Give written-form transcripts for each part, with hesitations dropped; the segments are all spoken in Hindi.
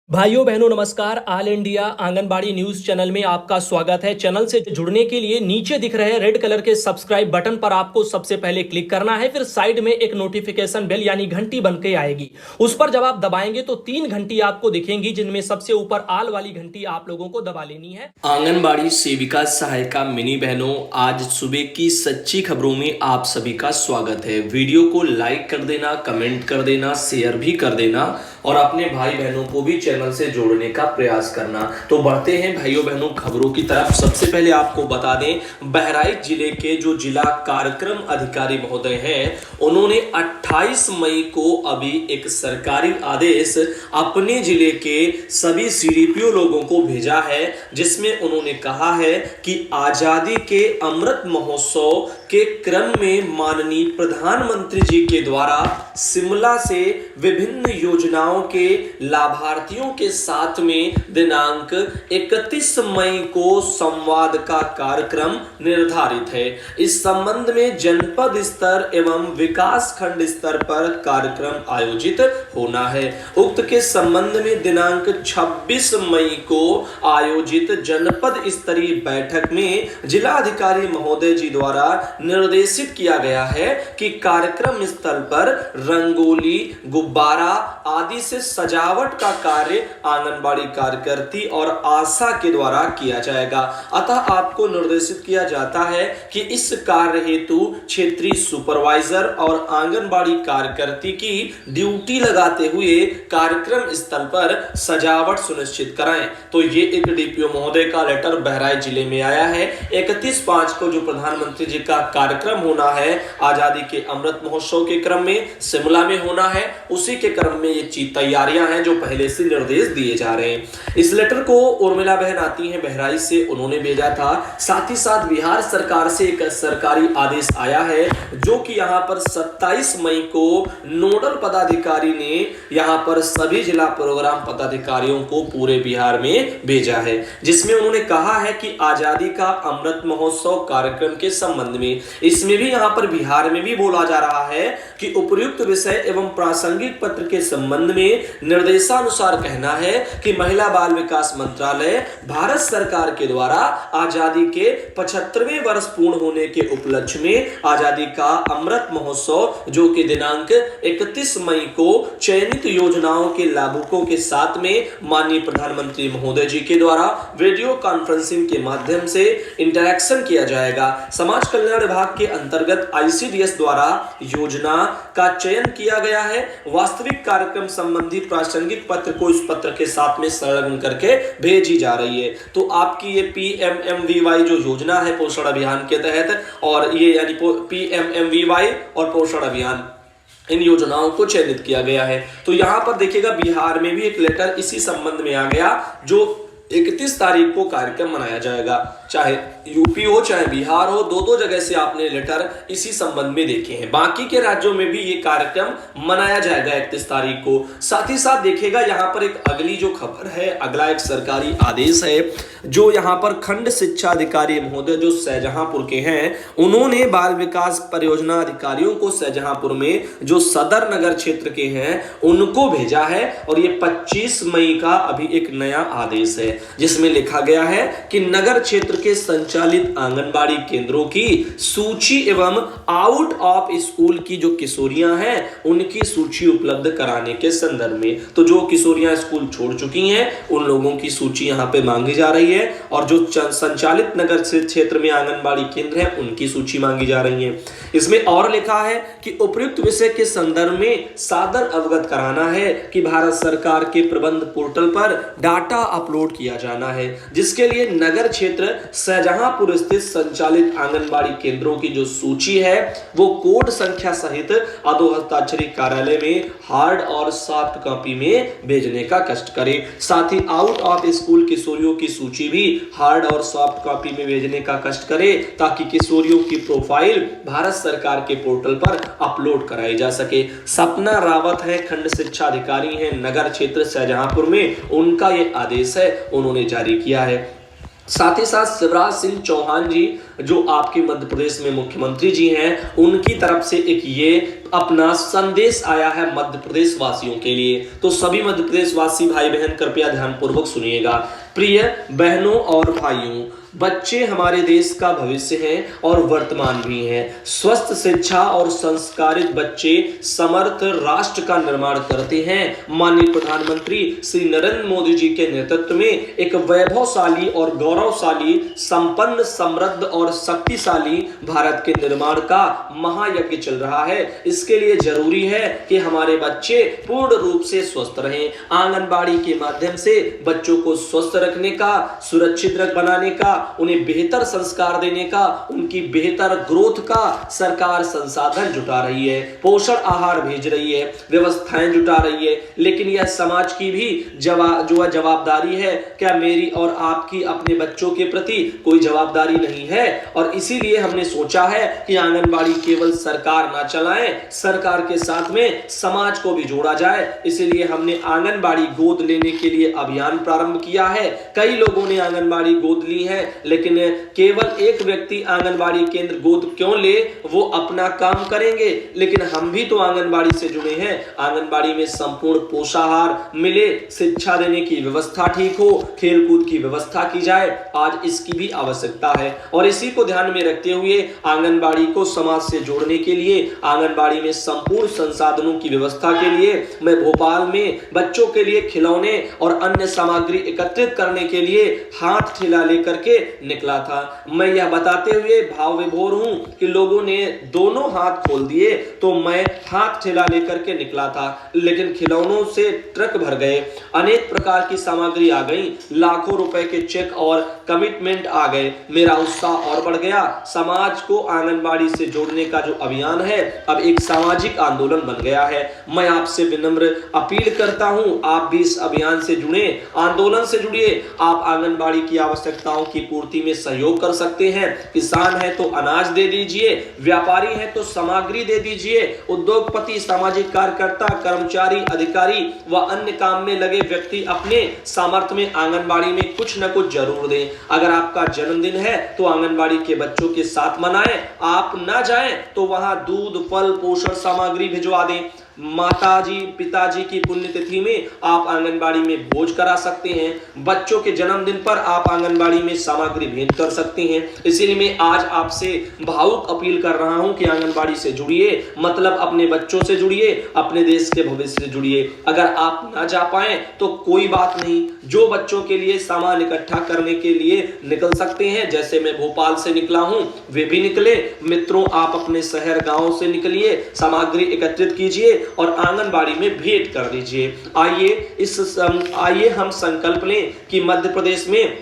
भाइयों बहनों नमस्कार। All India anganwadi news channel में आपका स्वागत है। चैनल से जुड़ने के लिए नीचे दिख रहे रेड कलर के सब्सक्राइब बटन पर आपको सबसे पहले क्लिक करना है। फिर साइड में एक नोटिफिकेशन बेल यानी घंटी बन के आएगी, उस पर जब आप दबाएंगे तो 3 घंटी आपको दिखेंगी, जिनमें सबसे ऊपर आल वाली घंटी आप लोगों को दबा लेनी है। आंगनबाड़ी सेविका सहायिका मिनी बहनों, आज सुबह की सच्ची खबरों में आप सभी का स्वागत है। वीडियो को लाइक कर देना, कमेंट कर देना, शेयर भी कर देना और अपने भाई बहनों को भी चैनल से जोड़ने का प्रयास करना। तो बढ़ते हैं भाइयों बहनों खबरों की तरफ। सबसे पहले आपको बता दें, बहराइच जिले के जो जिला कार्यक्रम अधिकारी महोदय हैं, उन्होंने 28 मई को अभी एक सरकारी आदेश अपने जिले के सभी सीडीपीओ लोगों को भेजा है, जिसमें उन्होंने कहा है कि आजादी के अमृत महोत्सव के क्रम में माननीय प्रधानमंत्री जी के द्वारा शिमला से विभिन्न योजनाओं के लाभार्थियों के साथ में दिनांक 31 मई को संवाद का कार्यक्रम निर्धारित है। इस संबंध में जनपद स्तर एवं विकास खंड स्तर पर कार्यक्रम आयोजित होना है। उक्त के संबंध में दिनांक 26 मई को आयोजित जनपद स्तरीय बैठक में जिलाधिकारी महोदय जी द्वारा निर्देशित किया गया है कि कार्यक्रम स्थल पर रंगोली, गुब्बारा आदि से सजावट का कार्य आंगनबाड़ी कार्यकर्ती और आशा के द्वारा किया जाएगा। अतः आपको निर्देशित किया जाता है कि इस कार्य हेतु क्षेत्रीय सुपरवाइजर और आंगनबाड़ी कार्यकर्ती की ड्यूटी लगाते हुए कार्यक्रम स्थल पर सजावट सुनिश्चित कराएं। तो ये एक डीपीओ महोदय का लेटर बहराइच जिले में आया है। 31/5 को जो प्रधानमंत्री जी का कार्यक्रम होना है आजादी के अमृत महोत्सव के क्रम में शिमला में होना है, उसी के क्रम में ये तैयारियां हैं जो पहले से निर्देश दिए जा रहे हैं। इस लेटर को उर्मिला बहन आती हैं बहराइच से, उन्होंने भेजा था। साथ ही साथ बिहार सरकार से एक सरकारी आदेश आया है, जो कि यहां पर 27 मई को नोडल पदाधिकारी ने यहां पर सभी जिला प्रोग्राम पदाधिकारियों को पूरे बिहार में भेजा है, जिसमें उन्होंने कहा है कि आजादी का अमृत महोत्सव कार्यक्रम के संबंध में इसमें भी यहां पर बिहार में भी बोला जा रहा है कि उपयुक्त विषय एवं प्रासंगिक पत्र के संबंध में निर्देशानुसार कहना है कि महिला बाल विकास मंत्रालय भारत सरकार के द्वारा आजादी के 75वें वर्ष पूर्ण होने के उपलक्ष्य में आजादी का अमृत महोत्सव, जो कि दिनांक 31 मई को चयनित योजनाओं के लाभुकों के साथ में माननीय प्रधानमंत्री महोदय जी के द्वारा वीडियो कॉन्फ्रेंसिंग के माध्यम से इंटरैक्शन किया जाएगा। समाज कल्याण विभाग के अंतर्गत आईसीडीएस द्वारा योजना का चयन किया गया है। वास्तविक कार्यक्रम संबंधी प्रासंगिक पत्र को इस पत्र के साथ में संलग्न करके भेजी जा रही है। तो आपकी ये पीएमएमवीवाई जो योजना है पोषण अभियान के तहत, और ये यानी पीएमएमवीवाई और पोषण अभियान, इन योजनाओं को चयनित किया गया है। तो यहां पर देखिएगा बिहार में भी एक लेटर इसी संबंध में आ गया, जो 31 तारीख को कार्यक्रम मनाया जाएगा। चाहे यूपी हो चाहे बिहार हो, दो जगह से आपने लेटर इसी संबंध में देखे हैं। बाकी के राज्यों में भी ये कार्यक्रम मनाया जाएगा 31 तारीख को। साथ ही साथ देखिएगा यहाँ पर एक अगली जो खबर है, अगला एक सरकारी आदेश है, जो यहाँ पर खंड शिक्षा अधिकारी महोदय जो शाहजहांपुर के हैं, उन्होंने बाल विकास परियोजना अधिकारियों को शाहजहांपुर में जो सदर नगर क्षेत्र के हैं उनको भेजा है। और ये 25 मई का अभी एक नया आदेश है, जिसमें लिखा गया है कि नगर क्षेत्र के संचालित आंगनबाड़ी केंद्रों की सूची एवं आउट ऑफ स्कूल की जो किशोरियां हैं उनकी सूची उपलब्ध कराने के संदर्भ में। तो जो किशोरियां स्कूल छोड़ चुकी हैं उन लोगों की सूची यहां पे मांगी जा रही है, और जो संचालित नगर क्षेत्र में आंगनबाड़ी केंद्र है उनकी सूची मांगी जा रही है। इसमें और लिखा है कि उपयुक्त विषय के संदर्भ में सादर अवगत कराना है कि भारत सरकार के प्रबंध पोर्टल पर डाटा अपलोड किया जाना है, जिसके लिए नगर क्षेत्र शाहजहांपुर स्थित संचालित आंगनबाड़ी केंद्रों की जो सूची है वो कोड संख्या सहित अधो हस्ताक्षरी कार्यालय में हार्ड और सॉफ्ट कॉपी में भेजने का कष्ट करे। साथ ही आउट ऑफ स्कूल किशोरियों की सूची भी हार्ड और सॉफ्ट कॉपी में भेजने का कष्ट करे, ताकि किशोरियों की प्रोफाइल भारत सरकार के पोर्टल पर अपलोड कराई जा सके। सपना रावत है, खंड शिक्षा अधिकारी हैं नगर क्षेत्र शाहजहांपुर में, उनका ये आदेश है, उन्होंने जारी किया है। साथ ही साथ शिवराज सिंह चौहान जी जो आपके मध्य प्रदेश में मुख्यमंत्री जी हैं, उनकी तरफ से एक ये अपना संदेश आया है मध्य प्रदेश वासियों के लिए। तो सभी मध्य प्रदेश वासी भाई बहन कृपया ध्यानपूर्वक सुनिएगा। प्रिय बहनों और भाइयों, बच्चे हमारे देश का भविष्य हैं और वर्तमान भी हैं। स्वस्थ शिक्षा और संस्कारित बच्चे समर्थ राष्ट्र का निर्माण करते हैं। माननीय प्रधानमंत्री श्री नरेंद्र मोदी जी के नेतृत्व में एक वैभवशाली और गौरवशाली, संपन्न, समृद्ध और शक्तिशाली भारत के निर्माण का महायज्ञ चल रहा है। इसके लिए जरूरी है कि हमारे बच्चे पूर्ण रूप से स्वस्थ रहें। आंगनबाड़ी के माध्यम से बच्चों को स्वस्थ रखने का, सुरक्षित बनाने का, उन्हें बेहतर संस्कार देने का, उनकी बेहतर ग्रोथ का सरकार संसाधन जुटा रही है, पोषण आहार भेज रही है, व्यवस्थाएं जुटा रही है। लेकिन यह समाज की भी जवाबदारी है। क्या मेरी और आपकी अपने बच्चों के प्रति कोई जवाबदारी नहीं है? और इसीलिए हमने सोचा है कि आंगनबाड़ी केवल सरकार ना चलाए, सरकार के साथ में समाज को भी जोड़ा जाए। इसीलिए हमने आंगनबाड़ी गोद लेने के लिए अभियान प्रारंभ किया है। कई लोगों ने आंगनबाड़ी गोद ली है, लेकिन केवल एक व्यक्ति आंगनबाड़ी केंद्र गोद क्यों ले, वो अपना काम करेंगे, लेकिन हम भी तो आंगनबाड़ी से जुड़े हैं। आंगनबाड़ी में संपूर्ण पोषाहार मिले, शिक्षा देने की व्यवस्था ठीक हो, खेलकूद की व्यवस्था की जाए, आज इसकी भी आवश्यकता है। और इसी को ध्यान में रखते हुए आंगनबाड़ी को समाज से जोड़ने के लिए, आंगनबाड़ी में संपूर्ण संसाधनों की व्यवस्था के लिए मैं भोपाल में बच्चों के लिए खिलौने और अन्य सामग्री एकत्रित करने के लिए हाथ ठेला लेकर के निकला था। मैं यह बताते हुए भाव विभोर हूं कि लोगों ने दोनों हाथ खोल दिए, तो मैं हाथ ठेला लेकर के निकला था, लेकिन खिलौनों से ट्रक भर गए, अनेक प्रकार की सामग्री आ गई, लाखों रुपए के चेक और कमिटमेंट आ गए। मेरा उत्साह और बढ़ गया। समाज को आंगनबाड़ी से जोड़ने का जो अभियान है अब एक सामाजिक आंदोलन बन गया है। मैं आपसे विनम्र अपील करता हूं, आप भी इस अभियान से जुड़े, आंदोलन से जुड़िए। आप आंगनबाड़ी की आवश्यकताओं की पूर्ति में सहयोग कर सकते हैं। किसान है तो अनाज दे दीजिए, व्यापारी है तो सामग्री दे दीजिए, उद्योगपति, सामाजिक कार्यकर्ता, कर्मचारी, अधिकारी व अन्य काम में लगे व्यक्ति अपने सामर्थ्य में आंगनबाड़ी में कुछ न कुछ जरूर दें। अगर आपका जन्मदिन है तो आंगनबाड़ी के बच्चों के साथ मनाएं। आप ना जाएं तो वहां दूध, फल, पोषण सामग्री भिजवा दें। माताजी, पिताजी की पुण्यतिथि में आप आंगनबाड़ी में भोज करा सकते हैं। बच्चों के जन्मदिन पर आप आंगनबाड़ी में सामग्री भेंट कर सकते हैं। इसीलिए मैं आज आपसे भावुक अपील कर रहा हूं कि आंगनबाड़ी से जुड़िए, मतलब अपने बच्चों से जुड़िए, अपने देश के भविष्य से जुड़िए। अगर आप ना जा पाए तो कोई बात नहीं, जो बच्चों के लिए सामान इकट्ठा करने के लिए निकल सकते हैं, जैसे मैं भोपाल से निकला हूं, वे भी निकले। मित्रों, आप अपने शहर गांव से निकलिए, सामग्री एकत्रित कीजिए और आंगनबाड़ी में भेंट कर दीजिए। आइए हम संकल्प लें कि मध्य प्रदेश में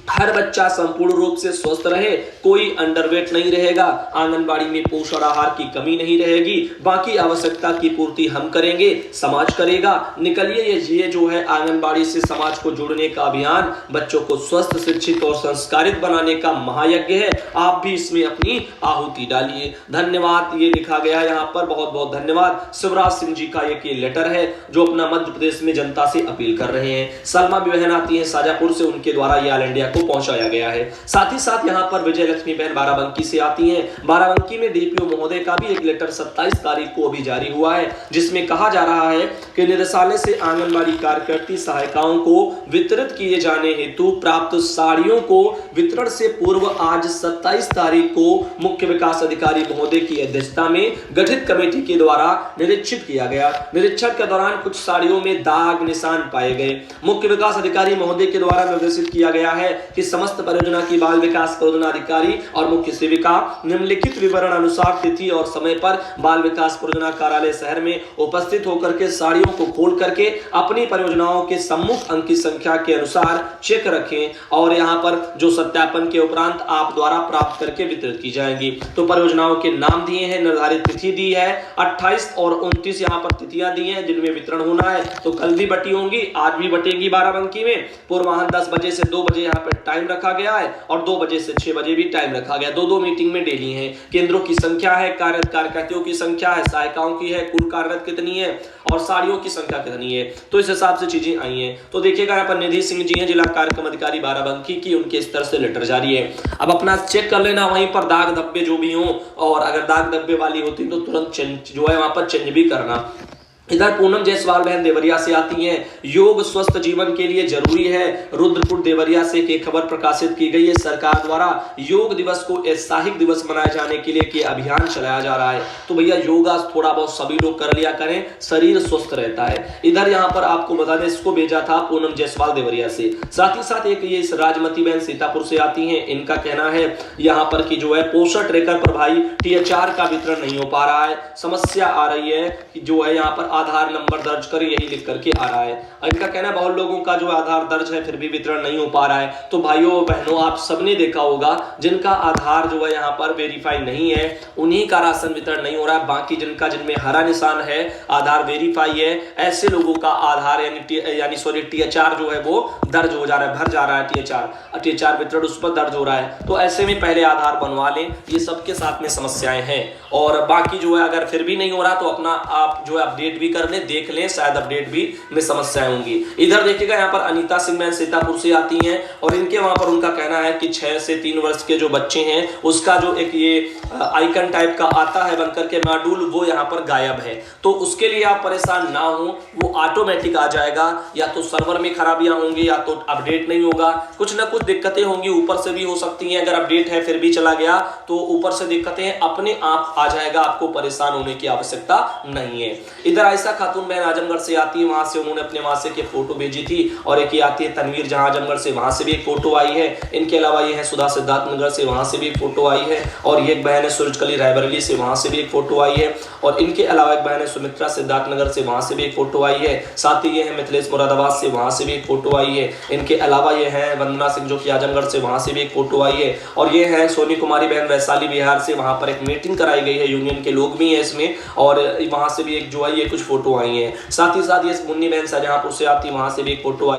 हर बच्चा संपूर्ण रूप से स्वस्थ रहे, कोई अंडरवेट नहीं रहेगा, आंगनबाड़ी में पोषण आहार की कमी नहीं रहेगी, बाकी आवश्यकता की पूर्ति हम करेंगे, समाज करेगा। निकलिए, ये जो है आंगनबाड़ी से समाज को जोड़ने का अभियान, बच्चों को स्वस्थ, शिक्षित और संस्कारित बनाने का महायज्ञ है। आप भी इसमें अपनी आहुति डालिए। धन्यवाद। ये लिखा गया है यहाँ पर, बहुत बहुत धन्यवाद। शिवराज सिंह जी का एक ये लेटर है जो अपना मध्य प्रदेश में जनता से अपील कर रहे हैं। सलमा भी बहन आती है शाजापुर से, उनके द्वारा ये ऑल इंडिया को पहुंचाया गया है। साथ ही साथ यहाँ पर विजय लक्ष्मी बहन बाराबंकी से आती हैं। बाराबंकी में डीपीओ महोदय का भी एक लेटर 27 तारीख को अभी जारी हुआ है, जिसमें कहा जा रहा है कि निदेशालय से आंगनबाड़ी कार्यकर्ती सहायिकाओं को वितरित किए जाने हेतु प्राप्त साड़ियों को वितरण से पूर्व आज 27 तारीख को मुख्य विकास अधिकारी महोदय की अध्यक्षता में गठित कमेटी के द्वारा निरीक्षित किया गया। निरीक्षण के दौरान कुछ साड़ियों में दाग निशान पाए गए। मुख्य विकास अधिकारी महोदय के द्वारा निर्देशित किया गया है कि समस्त परियोजना की बाल विकास परियोजना अधिकारी और मुख्य सेविका निम्नलिखित विवरण अनुसार तिथि और समय पर बाल विकास परियोजना कार्यालय शहर में उपस्थित होकर के साड़ियों को खोल करके अपनी परियोजनाओं के सम्मुख अंक की संख्या के अनुसार चेक रखें और यहाँ पर जो सत्यापन के उपरांत आप द्वारा प्राप्त करके वितरित की जाएंगी। तो परियोजनाओं के नाम दिए हैं, निर्धारित तिथि दी है, 28 और 29 यहाँ पर तिथियां दी हैं जिनमें वितरण होना है। तो कल भी बटी होंगी, आज भी बटेगी बाराबंकी में। पूर्वाह्न 10 बजे से 2 बजे यहाँ पर तक टाइम रखा गया है और 2 बजे से 6 बजे भी टाइम रखा गया। 2-2 मीटिंग में डेली है। केंद्रों की संख्या है, कार्यकर्ताओं की संख्या है, सहायिकाओं की है, कुल कार्यरत कितनी है और साड़ियों की संख्या कितनी है, तो इस हिसाब से चीजें आई हैं। तो देखिएगा यहाँ पर निधि सिंह जी हैं, जिला कार्यक्रम अधिकारी बाराबंकी की, उनके स्तर से लेटर जारी है। अब अपना चेक कर लेना वहीं पर दाग धब्बे जो भी हों, और अगर दाग धब्बे वाली होती तो तुरंत जो है वहां पर चेंज भी करना। इधर पूनम जायसवाल बहन देवरिया से आती हैं, योग स्वस्थ जीवन के लिए जरूरी है। रुद्रपुर देवरिया से एक खबर प्रकाशित की गई है। सरकार द्वारा योग दिवस को ऐतिहासिक दिवस मनाए जाने के लिए अभियान चलाया जा रहा है। तो भैया योगा थोड़ा बहुत सभी लोग कर लिया करें, शरीर स्वस्थ रहता है। इधर यहाँ पर आपको बता दें, इसको भेजा था पूनम जायसवाल देवरिया से। साथ ही साथ एक ये राजमती बहन सीतापुर से आती है। इनका कहना है यहाँ पर कि जो है पोषण ट्रैकर पर भाई THR का वितरण नहीं हो पा रहा है। समस्या आ रही है कि जो है यहाँ पर आधार नंबर दर्ज करें, यही लिख करके आ रहा है। इनका कहना है बहुत लोगों का जो आधार दर्ज है फिर भी वितरण नहीं हो पा रहा है। तो भाइयों बहनों, आप सबने देखा होगा जिनका आधार जो है यहाँ पर वेरीफाई नहीं है उन्हीं का राशन वितरण नहीं हो रहा है। बाकी जिनमें हरा निशान है, आधार वेरीफाई है, ऐसे लोगों का आधार यानी THR जो है वो दर्ज हो जा रहा है, भर जा रहा है। THR वितरण उस पर दर्ज हो रहा है। तो ऐसे में पहले आधार बनवा लें, ये सबके साथ में समस्याएं हैं। और बाकी जो है अगर फिर भी नहीं हो रहा तो अपना आप जो है अपडेट भी कर लें, देख लें, शायद अपडेट भी में समस्याएं होंगी। इधर देखिएगा यहाँ पर अनीता सिंह बहन सीतापुर से आती हैं और इनके वहां पर उनका कहना है कि 6 से 3 वर्ष के जो बच्चे हैं उसका जो एक ये आइकन टाइप का आता है बनकर के मॉड्यूल, वो यहाँ पर गायब है। तो उसके लिए आप परेशान ना हो, वो ऑटोमेटिक आ जाएगा। या तो सर्वर में खराबियां होंगी या तो अपडेट नहीं होगा, कुछ ना कुछ दिक्कतें होंगी, ऊपर से भी हो सकती हैं। अगर अपडेट है फिर भी चला गया तो ऊपर से दिक्कतें अपने आप आ जाएगा, आपको परेशान होने की आवश्यकता नहीं है। इधर आयशा खातून बहन आजमगढ़ से आती है, वहां से उन्होंने अपने वहां से की फोटो भेजी थी। और एक ये आती है तनवीर जहां आजमगढ़ से, वहां से भी एक फोटो आई है। इनके अलावा ये है सुधा सिद्धार्थनगर से, वहां से भी एक फोटो आई है। और ये एक बहन है सूरजकली रायबरेली से, वहां से भी एक फोटो आई है। और इनके अलावा एक बहन है सुमित्रा सिद्धार्थनगर से, वहां से भी एक फोटो आई है। साथ ही ये है मिथिलेश मुरादाबाद से, वहां से भी एक फोटो आई है। इनके अलावा ये है वंदना सिंह जो कि आजमगढ़ से, वहां से भी एक फोटो आई है। और ये है सोनी कुमारी बहन वैशाली बिहार से, वहां पर एक मीटिंग कराई गई है, यूनियन के लोग भी हैं इसमें, और वहां से भी एक जो है ये कुछ फोटो आई है। साथ ही साथ ये मुन्नी बहन शाहजहांपुर से आती है, वहां से भी एक फोटो आई।